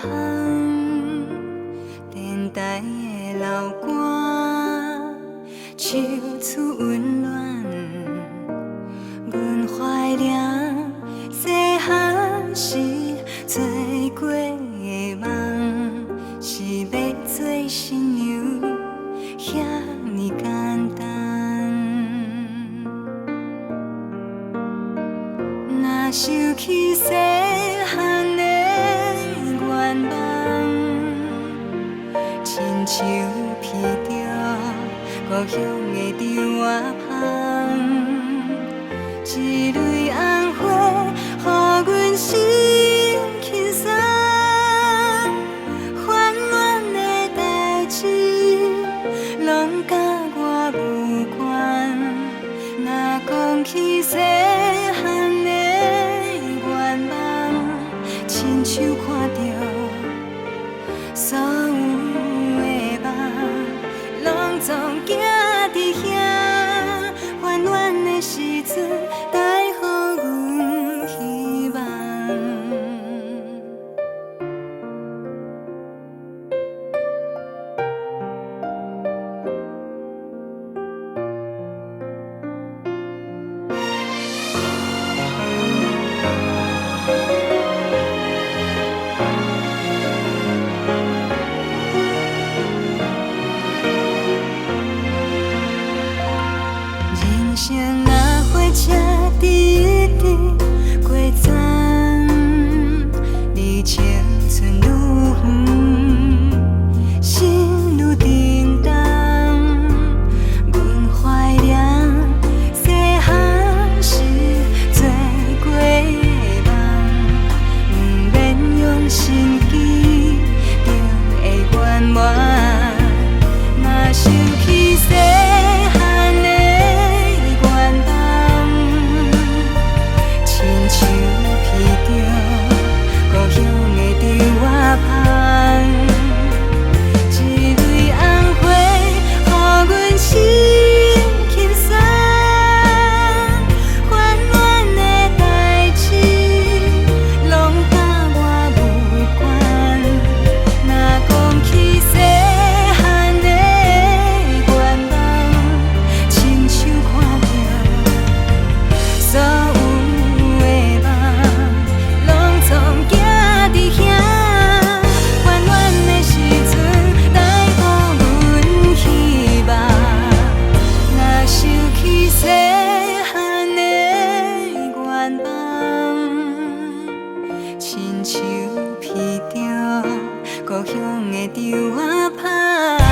香，电台的老歌，唱出温暖。阮怀念细汉时做过的梦，是要做新娘，遐尼简单。若想起细汉的愿望，亲像闻着故乡的稻仔香。一蕊红花，予阮心轻松。烦恼的代志，拢甲我无关。若讲起细汉的愿望，亲像看着所有的梦，拢总行伫遐。烦阮的时阵，带予阮希望。人生若火车直直过站，离青春愈远，心愈沉重。阮怀念细汉时做过的梦，不免用心机就会圆满。若想起细汉的亲像闻着故乡的稻仔香。